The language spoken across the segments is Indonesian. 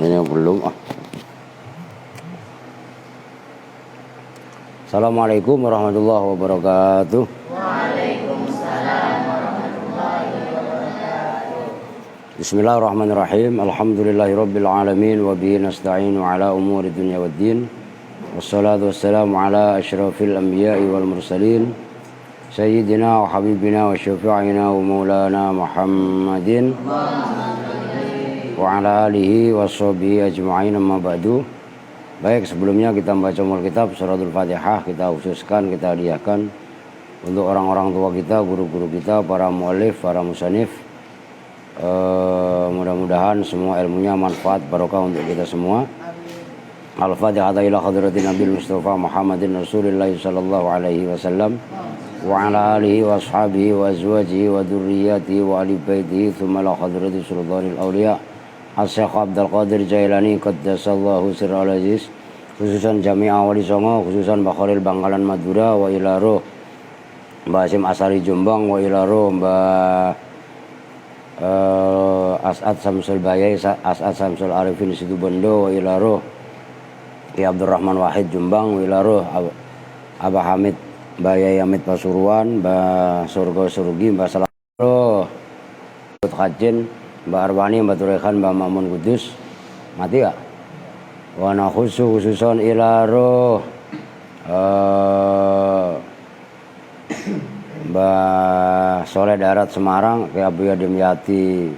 Ini belum. Assalamualaikum warahmatullahi wabarakatuh. Waalaikumsalam warahmatullahi wabarakatuh. Bismillahirrahmanirrahim. Alhamdulillahirabbil alamin wa bihi nasta'inu ala umuri dunya waddin. Wassalatu wassalamu ala asyrafil anbiya'i wal mursalin sayyidina wa habibina wa syafi'ina wa maulana Muhammadin wa ala alihi wa sahbihi ajma'in, amma ba'du. Baik, sebelumnya kita membaca umul kitab suratul Fatihah, kita khususkan, kita hadiahkan untuk orang-orang tua kita, guru-guru kita, para mu'alif, para musanif. Mudah-mudahan semua ilmunya manfaat barokah untuk kita semua. Al-Fatihah ila hadratin Nabil Mustafa Muhammadin Rasulillah sallallahu alaihi wasallam wa ala alihi wa ashabihi wa azwajihi wa dzurriyyatihi wa ali baitihi thumma la hadrati sultanil awliya As-Syekh Abdul Qadir Jailani qaddasallahu sirral aziz, khususan Jami'ah Wali Songo, khususan Mbah Khalil Bangkalan Madura, wa ila roh Mbah Hasyim Asari Jombang, wa ila roh Mbah As'ad Samsul Bayai, As'ad Samsul Arifin Situbondo, wa ila roh Ki Abdurrahman Wahid Jombang, wa ila roh Abah Hamid Bayai Hamid Pasuruan, Mbah Surga Surugi, Mbah Salaro Kajin, Mbak Arwani, Mbak Turekan, Mbak Mamun Kudus. Mati gak? Wana khususon ila roh Mbak Soleh Darat Semarang, Ki Abu Yadim Yati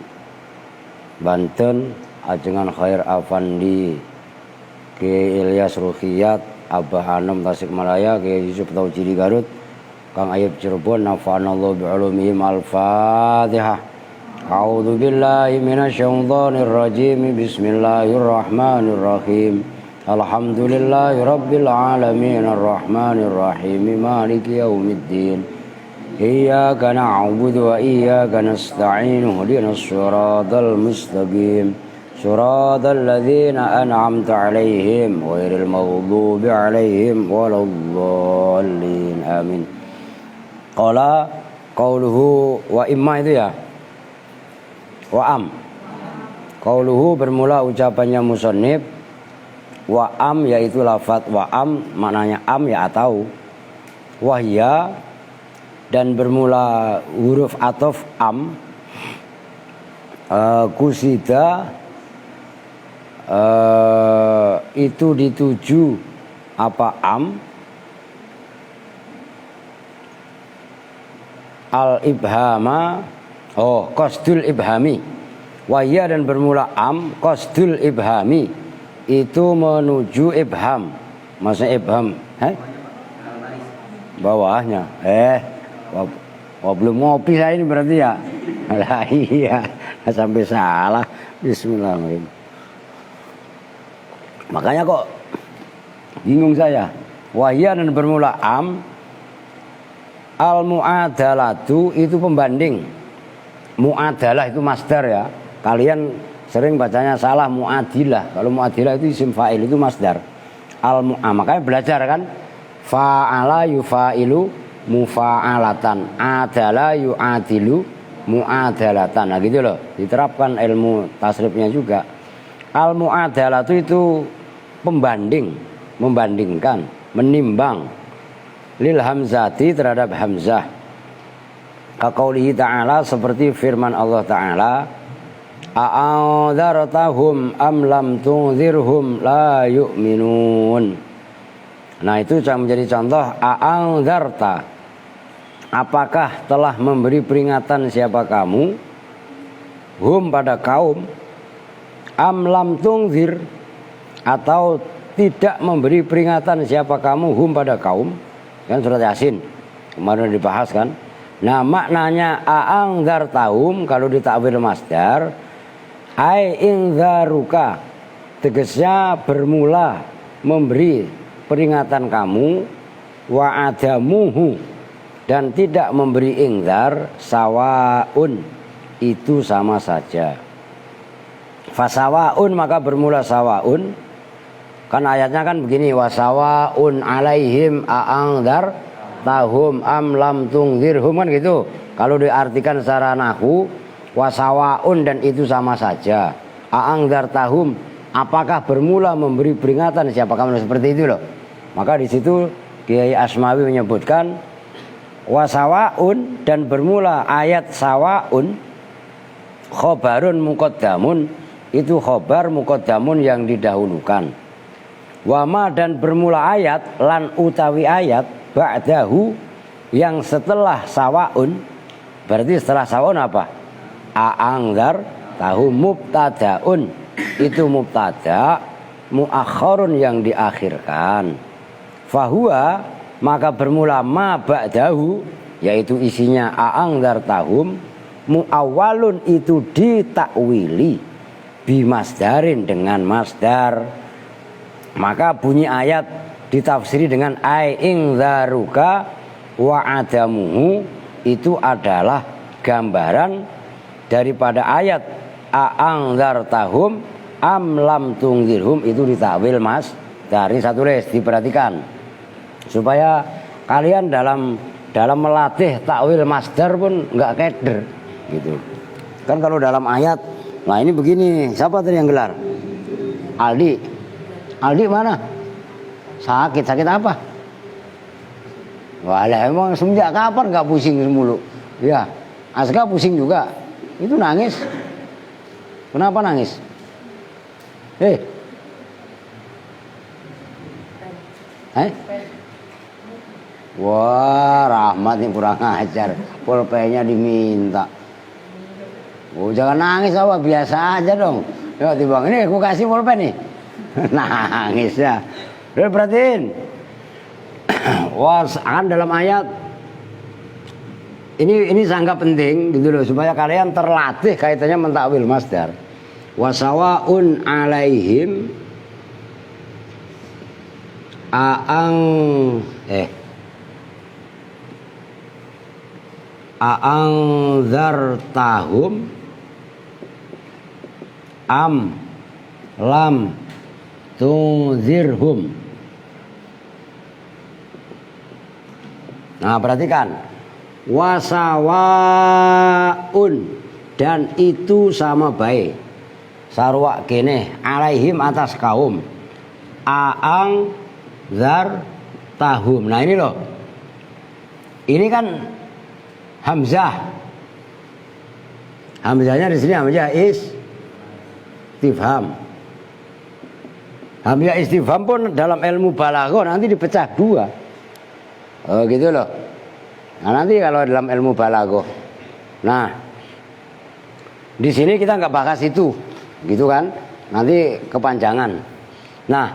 Banten, Ajengan Khair Afandi, Ki Ilyas Ruhiyat, Abah Anom Tasikmalaya, Ki Yusuf Taucidi Garut, Kang Ayub Cirebon. Nafa'anallahu bi'ulumihim. Al-Fatihah. A'udzu billahi minasyaitonir rajim. Bismillahirrahmanirrahim. Alhamdulillahi rabbil alamin arrahmanir rahim maliki yaumiddin. Iyyaka na'budu wa iyyaka nasta'in. Ihdinas siratal mustaqim. Siratal ladzina an'amta 'alaihim ghairil maghdubi 'alaihim waladdallin. Amin. Qala qauluhu wa imma itu ya. Wa'am. Qauluhu bermula ucapannya musannif. Wa'am yaitu lafaz wa'am, maknanya am ya atau. Wahya dan bermula huruf ataf am. Kusida itu dituju apa am. Al-ibhama, qasdul ibhami. Wahya dan bermula am, qasdul ibhami itu menuju ibham. Maksudnya ibham bawahnya. Belum ngopi saya ini berarti ya. Lah iya, sampai salah. Bismillahirrahmanirrahim. Makanya kok bingung saya. Wahya dan bermula am. Al-mu'adalatu itu pembanding. Mu'adalah itu masdar ya. Kalian sering bacanya salah, mu'adilah. Kalau mu'adilah itu isim fa'il, itu masdar. Makanya belajar kan. Fa'ala yufa'ilu mufa'alatan. Adala yu'adilu mu'adalatan. Nah gitu loh. Diterapkan ilmu tasrifnya juga. Al-mu'adalatu itu pembanding. Membandingkan. Menimbang. Lil hamzati terhadap hamzah. Kaqaulihi ta'ala, seperti firman Allah ta'ala, a'adzartahum am lam tunzirhum la yu'minun. Nah itu menjadi contoh. A'adzarta, apakah telah memberi peringatan siapa kamu, hum pada kaum, am lam tunzir, atau tidak memberi peringatan siapa kamu, hum pada kaum. Kan surat Yasin kemarin dibahas kan. Nah maknanya a'adzartahum kalau ditakwil masdar, ai inzaruka, tegasnya bermula memberi peringatan kamu, wa adamuhu dan tidak memberi ingzar, sawaun itu sama saja. Fasawaun maka bermula sawaun. Kan ayatnya kan begini, wasawaun alaihim a'angdar tahum am lam tungzirhum, kan gitu. Kalau diartikan secara nahwu, wasawaun dan itu sama saja. A'angdar tahum, apakah bermula memberi peringatan siapa kamu, seperti itu loh. Maka di situ Kiai Asmawi menyebutkan wasawaun, dan bermula ayat sawaun khobarun muqaddamun, itu khobar muqaddamun yang didahulukan. Wama, dan bermula ayat lan utawi ayat ba'dahu yang setelah sawaun, berarti setelah sawaun apa? A'angdar tahu mubtadaun, itu mubtada muakhirun yang diakhirkan. Fahuwa, maka bermula ma ba'dahu, yaitu isinya a'angdar tahum, muawwalun, itu ditakwili bimasdarin, dengan masdar. Maka bunyi ayat ditafsiri dengan ai ingzaruka wa adamuhu, itu adalah gambaran daripada ayat a'angdar tahum am lam tungzirhum, itu ditakwil mas. Dari satu tulis, diperhatikan supaya kalian dalam melatih takwil masdar pun nggak keder gitu kan. Kalau dalam ayat, nah ini begini, siapa tadi yang gelar? Aldi mana? Sakit apa? Walah, emang semenjak kapan nggak pusing semulu? Ya, Aska pusing juga. Itu nangis. Kenapa nangis? Wah, Rahmat nih kurang ajar. Pulpennya diminta. Oh, jangan nangis, apa biasa aja dong. Yuk Bang, ini aku kasih pulpen nih. Nangis ya. Udah perhatiin. Wah, kan dalam ayat ini sangat penting gitu loh, supaya kalian terlatih kaitannya mentakwil masdar. Wasawaun alaihim a'angzartahum am lam tunzirhum. Nah, perhatikan, wasawaun, dan itu sama baik, sarwa kene alaihim, atas kaum, aang zar tahum. Nah ini loh, ini kan hamzah, hamzahnya di sini hamzah istifham. Hamzah istifham pun dalam ilmu balaghah nanti dipecah dua. Oh gitu loh. Nah nanti kalau dalam ilmu balaghah, nah di sini kita nggak bahas itu, gitu kan? Nanti kepanjangan. Nah,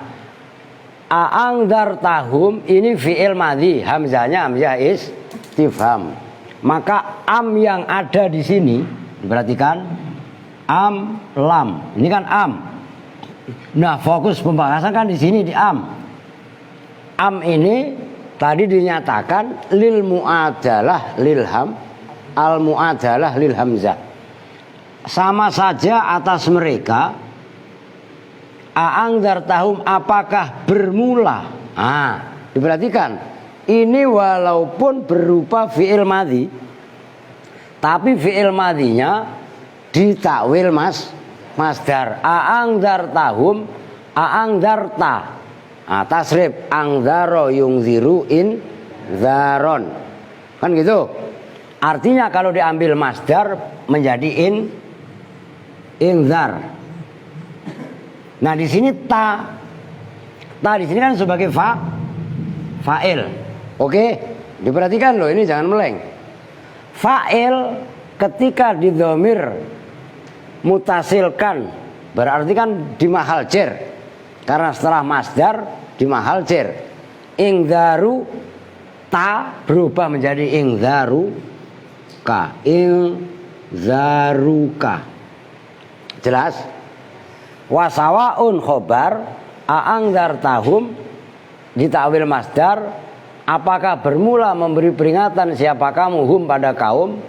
a'angdar tahum ini fi'il madhi, hamzahnya hamzah istifham. Maka am yang ada di sini, diperhatikan, am lam. Ini kan am. Nah, fokus pembahasan kan di sini di am. Am ini tadi dinyatakan lil mu'adalah lil ham, al mu'adalah lil hamzah. Sama saja atas mereka. A'angdar tahum, apakah bermula. Diperhatikan, ini walaupun berupa fi'il madhi, tapi fi'il madhinya ditakwil masdar. A'angdar tahum, a'angdar ta. Tasrif angdaro yungziru in zaron, kan gitu. Artinya kalau diambil masdar menjadi inzar. Nah di sini ta di sini kan sebagai fa'il. Oke, diperhatikan loh, ini jangan meleng. Fa'il ketika didhamir mutasilkan berarti kan di mahal jar. Karena setelah masdar di mahal jar. Ingzaru ta berubah menjadi ingzaruka. Ingzaruka. Jelas? Wasawaun khobar a'angdar tahum ditakwil masdar, apakah bermula memberi peringatan siapa kamu hum pada kaum.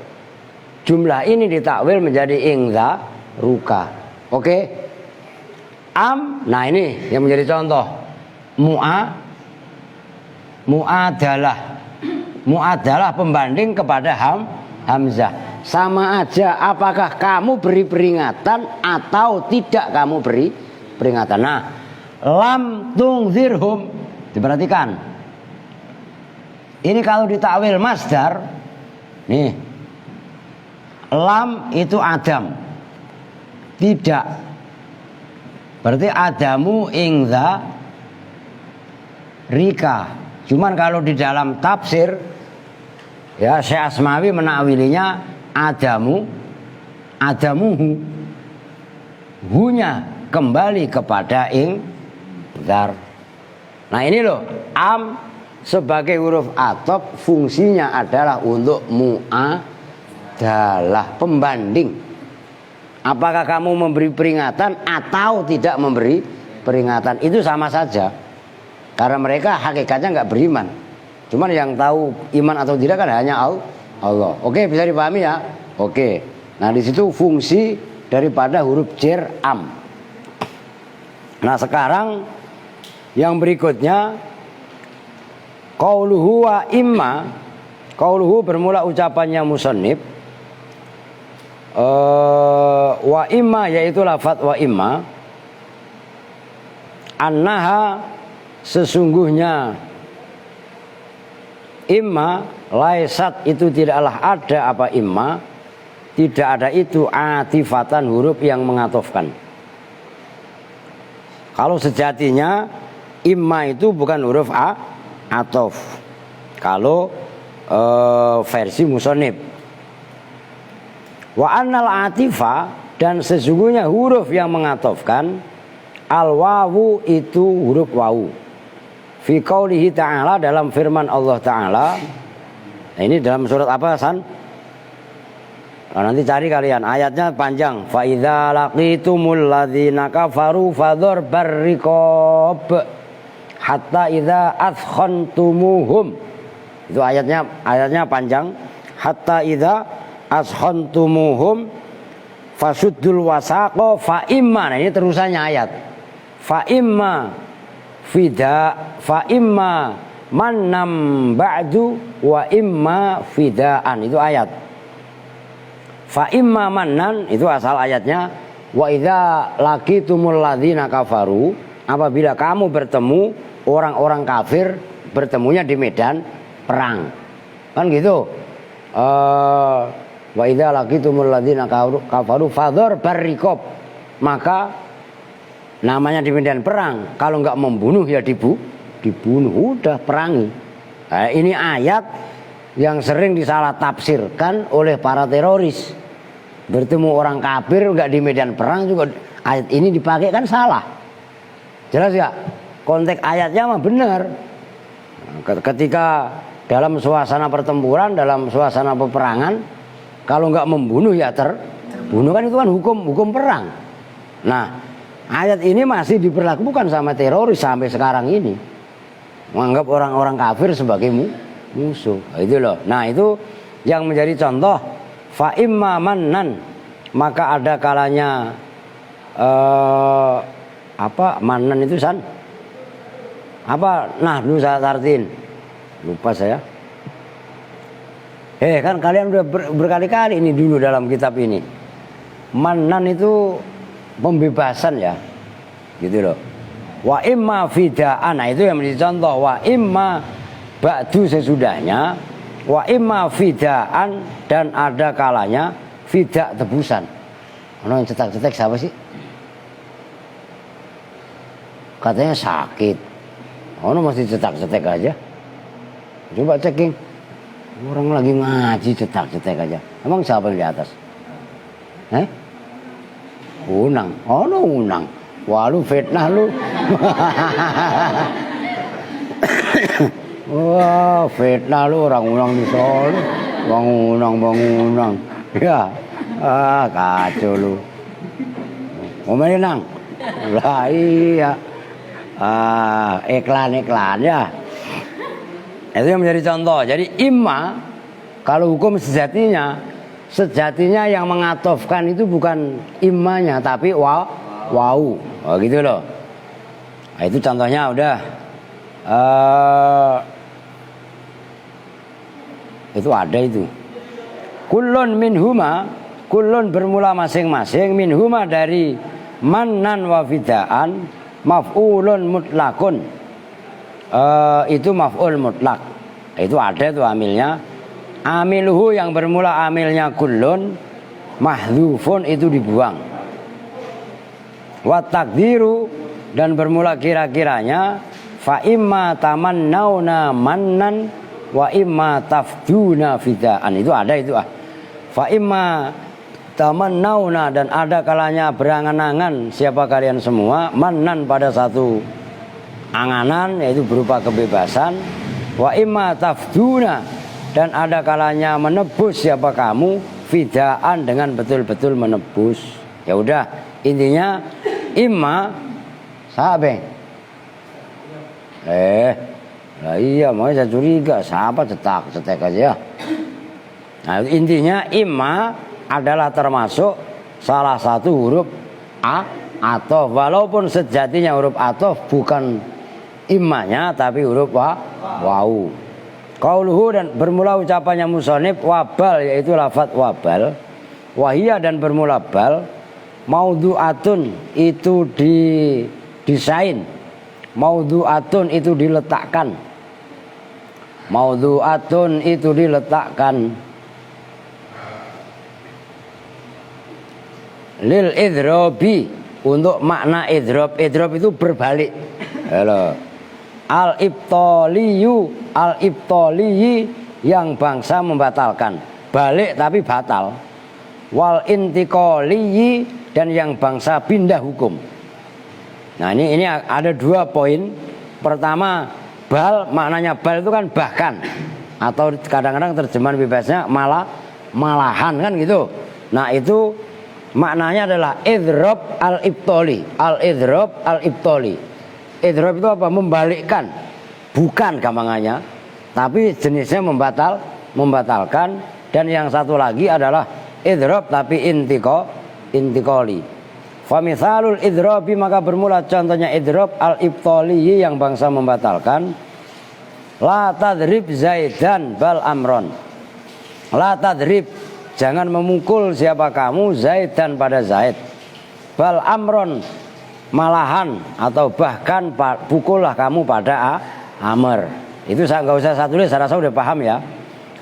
Jumlah ini ditakwil menjadi ingzaruka. Oke? Am, nah ini yang menjadi contoh. Mu'adalah pembanding kepada hamzah. Sama aja apakah kamu beri peringatan atau tidak kamu beri peringatan. Nah, lam tungzirhum, diperhatikan. Ini kalau ditakwil masdar, nih, lam itu Adam, tidak. Berarti Adamu ingza rika. Cuman kalau di dalam tafsir, ya Syekh Asmawi menakwilinya Adamuhu, hunya kembali kepada ingzar. Nah ini loh, am sebagai huruf atop fungsinya adalah untuk mu'adalah, pembanding. Apakah kamu memberi peringatan atau tidak memberi peringatan, itu sama saja. Karena mereka hakikatnya nggak beriman. Cuman yang tahu iman atau tidak kan hanya Allah. Oke, bisa dipahami ya? Oke. Nah di situ fungsi daripada huruf jar am. Nah sekarang yang berikutnya, qauluhu wa imma. Qauluhu bermula ucapannya musannif, wa imma, yaitu lafadz wa imma, annaha, sesungguhnya imma, laisat, itu tidaklah ada apa imma, tidak ada itu atifatan, huruf yang mengatofkan. Kalau sejatinya imma itu bukan huruf atof kalau versi musonib. Wa annal atifa, dan sesungguhnya huruf yang mengatofkan, al wawu, itu huruf wawu, fi qaulihi ta'ala, dalam firman Allah Ta'ala. Nah, ini dalam surat apa, San? Nah, nanti cari kalian, ayatnya panjang. Fa idza laqitumul ladzina kafaru fadharbar riqab hatta idza adkhantumuhum. Itu ayatnya panjang. Hatta idza adkhantumuhum fasuddul wasaqo fa imma. Nah, ini terusannya ayat. Fa imma mannam ba'du wa imma fidaan. Itu ayat. Fa imma mannan, itu asal ayatnya. Wa idza laqitumul ladzina kafaru, apabila kamu bertemu orang-orang kafir, bertemunya di medan perang, kan gitu. Wa idza laqitumul ladzina kafaru fadharbar riqab, maka namanya di medan perang, kalau enggak membunuh ya dibunuh, udah perangi. Nah, ini ayat yang sering disalah tafsirkan oleh para teroris. Bertemu orang kafir enggak di medan perang juga ayat ini dipakai, kan salah. Jelas ya? Konteks ayatnya mah benar. Ketika dalam suasana pertempuran, dalam suasana peperangan, kalau enggak membunuh ya terbunuh, kan itu kan hukum perang. Nah, ayat ini masih diberlakukan sama teroris sampai sekarang ini. Menganggap orang-orang kafir sebagai musuh. Itu loh. Nah, itu yang menjadi contoh. Fa imma mannan, maka ada kalanya mannan itu, San? Apa? Nah, dulu saya tartin. Lupa saya. Kan kalian udah berkali-kali ini dulu dalam kitab ini. Mannan itu pembebasan ya. Gitu loh. Wa imma fidaan. Nah, itu yang menjadi contoh. Wa imma ba'du, sesudahnya. Wa imma fidaan, dan ada kalanya fida, tebusan. Yang cetak-cetak siapa sih? Katanya sakit. Masih cetak-cetak aja. Coba ceking. Orang lagi ngaji cetak-cetak aja. Emang siapa yang di atas? Unang. Unang. Wah, lu fitnah lu. Wah, fitnah lu, orang Unang di Solo. Bang Unang. Ya. Kacau lu. Ngomelin nang. Lah iya. Iklan ya. Itu yang menjadi contoh. Jadi imma, kalau hukum sejatinya yang mengatofkan itu bukan immanya, tapi wau. Gitu loh. Nah, itu contohnya udah. Itu ada itu. Kullun minhuma, kullun bermula masing-masing, minhuma dari mannan wa fidaan maf'ulun mutlakun. Itu maf'ul mutlak. Itu ada itu amilnya. Amiluhu yang bermula amilnya kullun mahdzufun itu dibuang. Wa takdiru dan bermula kira-kiranya fa imma tamannauna mannan wa imma tafduna fidaan. Itu ada itu Fa imma tamannauna dan ada kalanya berangan-angan siapa kalian semua mannan pada satu anganan yaitu berupa kebebasan. Wa imma tafduna dan ada kalanya menebus siapa kamu fidaan dengan betul-betul menebus. Ya udah intinya imma sahabe. Lah iya mau saya curiga siapa cetek aja. Nah intinya imma adalah termasuk salah satu huruf a atau walaupun sejatinya huruf atof bukan immanya tapi huruf wau. Qauluhu dan bermula ucapannya musonib wabal yaitu lafadz wabal. Wahia dan bermula bal. Maudhu'atun itu didesain. Maudhu'atun itu diletakkan. Maudhu'atun itu diletakkan. Lil idrobi untuk makna idrob. Idrob itu berbalik. Halo. Al-ibtaliyu al-ibtaliyi yang bangsa membatalkan. Balik tapi batal. Wal intiqaliyi dan yang bangsa pindah hukum. Nah ini ada 2 poin. Pertama bal maknanya bal itu kan bahkan atau kadang-kadang terjemahan bebasnya malahan kan gitu. Nah itu maknanya adalah idrob al-ibtali. Al-idrob al-ibtali. Idrob itu apa? Membalikkan. Bukan gampangannya, tapi jenisnya membatalkan. Dan yang satu lagi adalah idrob tapi intiqali. Famithalul idrobi maka bermula contohnya idrob al-ibtali yang bangsa membatalkan. La tadrib zaidan bal amron. La tadrib jangan memukul siapa kamu zaidan pada zaid. Bal amron malahan atau bahkan pukullah kamu pada Amr. Itu saya nggak usah saya tulis, saya rasa udah paham ya.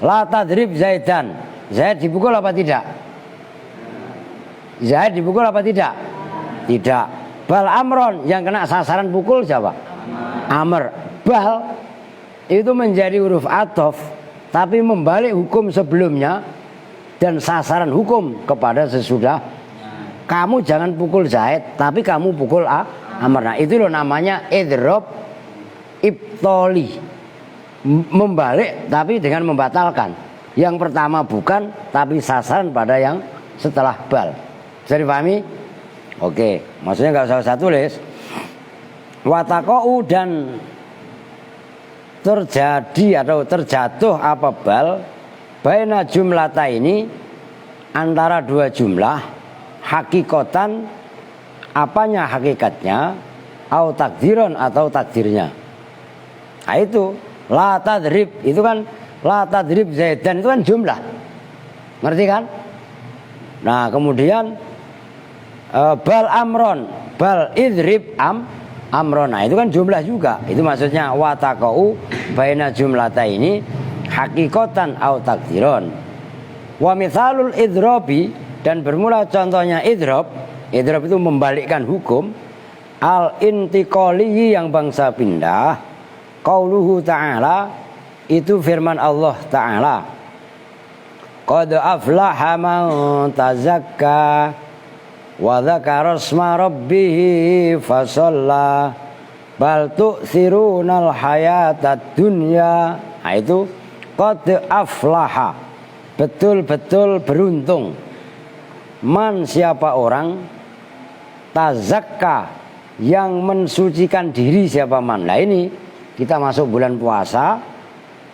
La tadrib zaidan. Zaid dipukul apa tidak? Zaid dipukul apa tidak? Tidak. Bal amron yang kena sasaran pukul siapa? Amr. Bal itu menjadi huruf atof tapi membalik hukum sebelumnya dan sasaran hukum kepada sesudah. Kamu jangan pukul Zaid, tapi kamu pukul Amr. Nah itu loh namanya idrob ibtoli. Membalik tapi dengan membatalkan. Yang pertama bukan, tapi sasaran pada yang setelah bal. Bisa dipahami? Oke, maksudnya nggak usah saya tulis. Watakou dan terjadi atau terjatuh apa bal baina jumlata ini antara 2 jumlah. Hakikatan apanya hakikatnya au takdiron atau takdirnya. Nah itu la tadrib itu kan la tadrib zaidan itu kan jumlah. Ngerti kan? Nah kemudian bal amron bal idrib amron. Nah itu kan jumlah juga. Itu maksudnya watakau baina jumlata ini hakikatan au takdiron. Wa mithalul idrobi dan bermula contohnya idrob itu membalikkan hukum. Al-intiqali yang bangsa pindah. Qauluhu ta'ala itu firman Allah Ta'ala. Qad aflaha man tazakka wa dzakara isma rabbih fasalla bal tu'thirunal hayatad dunya. Nah itu qad aflaha betul-betul beruntung. Man siapa orang tazakka yang mensucikan diri siapa man. Nah ini kita masuk bulan puasa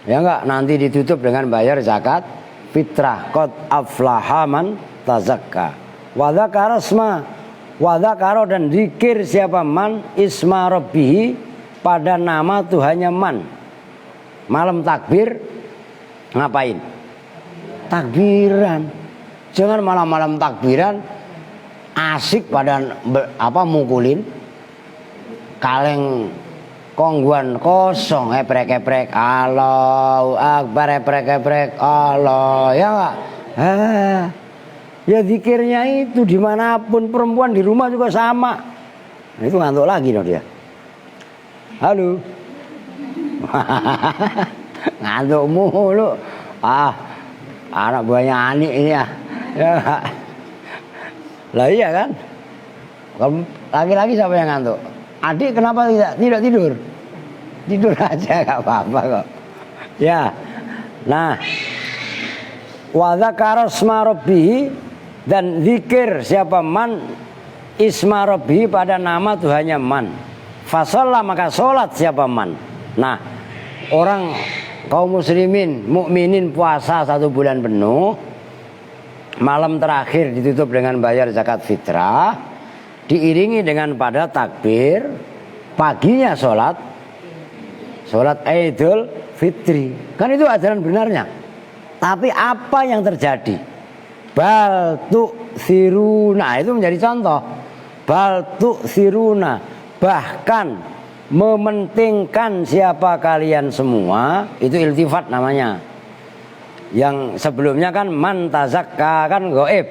ya enggak nanti ditutup dengan bayar zakat fitrah. Qad aflaha man tazakka wa dzakara isma wa dzakara dan zikir siapa man isma rabbih pada nama Tuhannya man. Malam takbir ngapain? Takbiran. Jangan malam-malam takbiran asik pada mukulin kaleng kongguan kosong eprek-eprek Allahu Akbar eprek-eprek Allah ya enggak? Ya zikirnya itu dimanapun, perempuan di rumah juga sama. Nah, itu ngantuk lagi loh dia. Halo. Ngantuk mulu. Anak buahnya Ani ini ya. Lah iya kan? Kalau laki-laki siapa yang ngantuk? Adik kenapa tidak tidur? Tidur aja gak apa-apa kok. Ya. Nah, wa dzakara isma rabbih, dan zikir siapa man isma rabbih pada nama Tuhannya man. Fasalla maka sholat siapa man. Nah, orang kaum muslimin mukminin puasa 1 bulan penuh, malam terakhir ditutup dengan bayar zakat fitrah, diiringi dengan pada takbir, paginya sholat Idul Fitri. Kan itu ajaran benarnya. Tapi apa yang terjadi? Bal tu'siruna, itu menjadi contoh. Bal tu'siruna, bahkan mementingkan siapa kalian semua, itu iltifat namanya. Yang sebelumnya kan man tazakka kan gaib.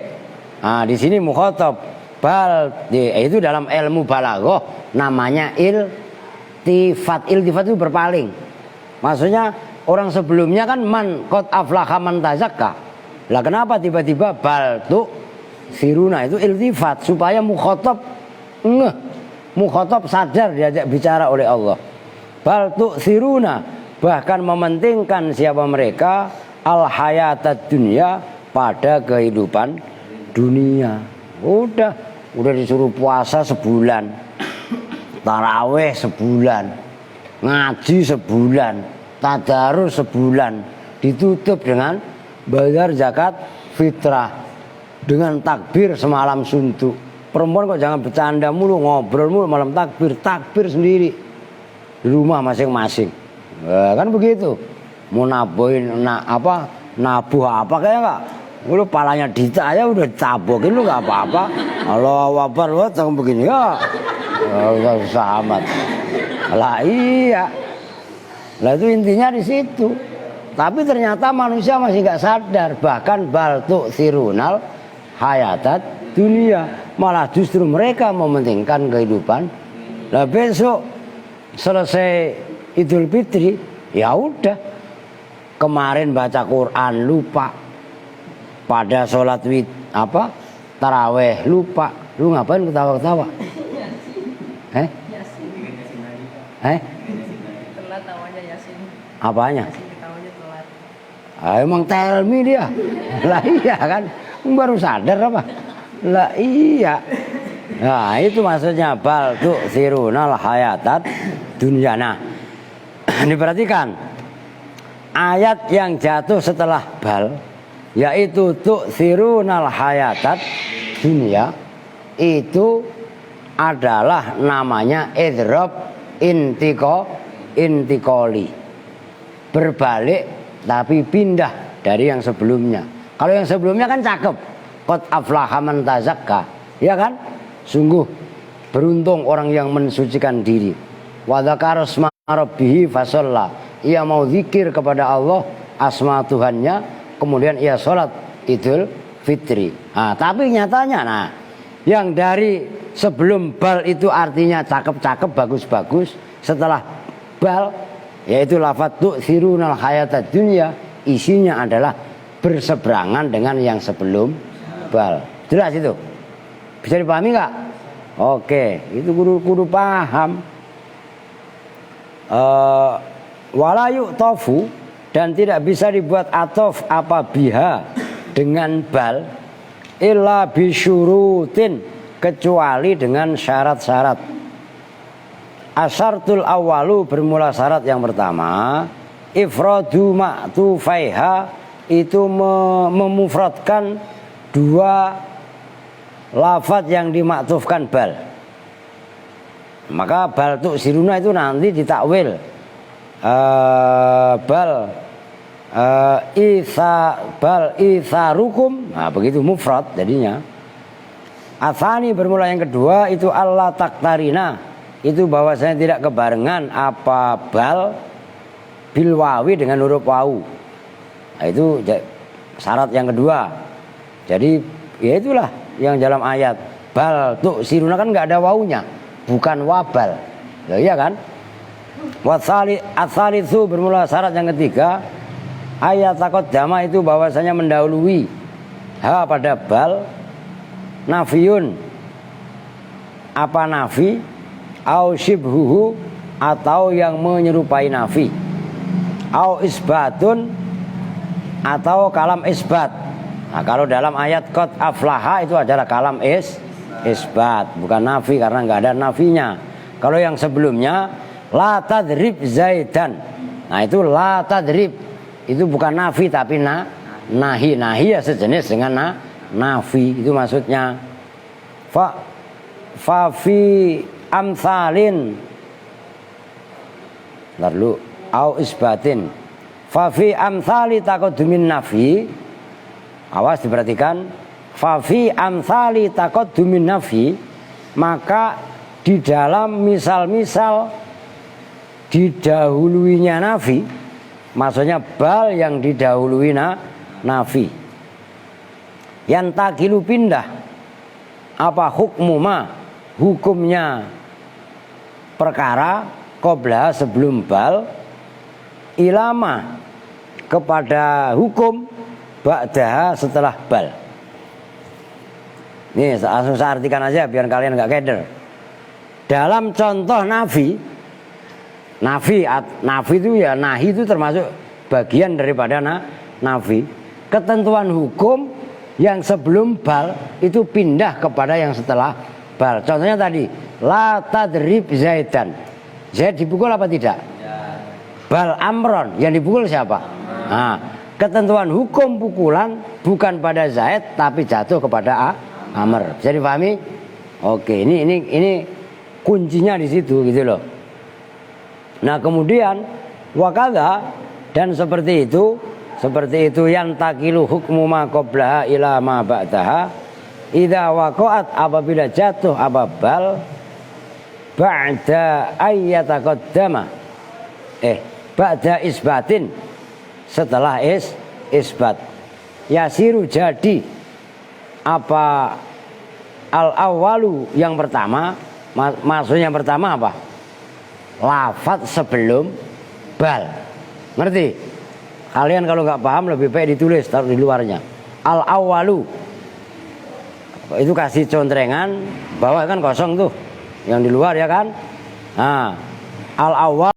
Nah, di sini mukhatab. Bal itu dalam ilmu balaghah namanya iltifat. Iltifat itu berpaling. Maksudnya orang sebelumnya kan man qad aflaha man tazakka. Lah kenapa tiba-tiba bal tu siruna, itu iltifat supaya mukhatab mukhatab sadar diajak bicara oleh Allah. Bal tu siruna, bahkan mementingkan siapa mereka al hayatad dunya, pada kehidupan dunia. Udah disuruh puasa sebulan, taraweh sebulan, ngaji sebulan, tadarus sebulan, ditutup dengan bayar zakat fitrah, dengan takbir semalam suntuk. Perempuan kok jangan bercanda mulu, ngobrol mulu, malam takbir sendiri di rumah masing-masing. Kan begitu. Mau nabuhin nabuh apa kayak enggak? Lu palanya Dita aja udah ditabokin, lu enggak apa-apa. Allahu Akbar lu tang begini ya. Enggak usah amat. Lah iya. Lah itu intinya di situ. Tapi ternyata manusia masih gak sadar. Bahkan bal tu'sirunal hayatat dunia, malah justru mereka mementingkan kehidupan. Nah besok selesai Idul Fitri, ya udah, kemarin baca Quran lupa, pada sholat taraweh lupa. Lu ngapain ketawa-ketawa? Telat awalnya Yasin. Apanya? Telat. Emang tell me dia. Lah iya kan, baru sadar apa? Lah iya. Nah itu maksudnya bal tu'sirunal hayatat dunya. Nah diperhatikan ayat yang jatuh setelah bal, yaitu tu'sirunal hayatat dunya, itu adalah namanya idrob intikoli, berbalik tapi pindah dari yang sebelumnya. Kalau yang sebelumnya kan cakep, qad aflaha man tazakka, ya kan? Sungguh beruntung orang yang mensucikan diri. Wa dzakara asma rabbih fasalla, ia mau zikir kepada Allah asma Tuhannya, kemudian ia sholat Idul Fitri. Nah, tapi nyatanya yang dari sebelum bal itu artinya cakep-cakep, bagus-bagus, setelah bal yaitu lafadz tu'sirunal hayatad dunya, isinya adalah berseberangan dengan yang sebelum bal. Jelas itu? Bisa dipahami nggak? Oke, itu kudu paham. Walayu tofu, dan tidak bisa dibuat atof apa biha dengan bal illa bisyurutin, kecuali dengan syarat-syarat. Asyartul awalu, bermula syarat yang pertama, ifradu ma'tufaiha, itu memufradkan dua lafaz yang dimaktufkan bal. Maka bal tu'siruna itu nanti ditakwil bal isarukum, nah begitu mufrad jadinya. Atsani bermula yang kedua itu Allah taktarina, itu bahwasanya tidak kebarengan apa bal bil wawi dengan huruf wau. Nah, itu syarat yang kedua. Jadi ya itulah yang dalam ayat bal tuh siruna kan nggak ada waunya, bukan wabal. Ya iya kan? Watsalitsu bermula syarat yang ketiga ayat takut dama itu bahwasanya mendahului ha pada bal nafiyun apa nafi au shibhuhu atau yang menyerupai nafi au isbatun atau kalam isbat. Nah, kalau dalam ayat qad aflaha itu adalah kalam isbat, bukan nafi karena nggak ada nafinya. Kalau yang sebelumnya la tadrib zaidan, nah itu la tadrib itu bukan nafi tapi nahi ya sejenis dengan nafi, itu maksudnya. Fa fi amsalin lalu au isbatin fa fi amsali taqaddumin nafi, awas diperhatikan, fa fi amsali taqaddumin nafi, maka di dalam misal-misal didahuluinya nafi, maksudnya bal yang didahului nafi, yang takilu pindah apa hukmuma hukumnya perkara qobla sebelum bal ilama kepada hukum ba'daha setelah bal. Nih langsung saya artikan aja biar kalian nggak keder. Dalam contoh nafi itu ya nahi itu termasuk bagian daripada nafi. Ketentuan hukum yang sebelum bal itu pindah kepada yang setelah bal. Contohnya tadi la tadrib zaidan, Zaid dipukul apa tidak? Bal amron, yang dipukul siapa? Nah, ketentuan hukum pukulan bukan pada Zaid tapi jatuh kepada Amr. Bisa dipahami? Oke, ini kuncinya di situ gitu loh. Nah, kemudian wakadha dan seperti itu yang takilu hukmu ma qablaha ila ma ba'daha idza waqa'at, apabila jatuh ababal ba'da ayyataqaddama ba'da isbatin, setelah isbat yasiru jadi apa al awalu yang pertama, maksudnya yang pertama apa? Lafaz sebelum bal. Ngerti? Kalian kalau nggak paham lebih baik ditulis, taruh di luarnya. Al awalu itu kasih contrengan, bawah kan kosong tuh, yang di luar ya kan. Nah, al awal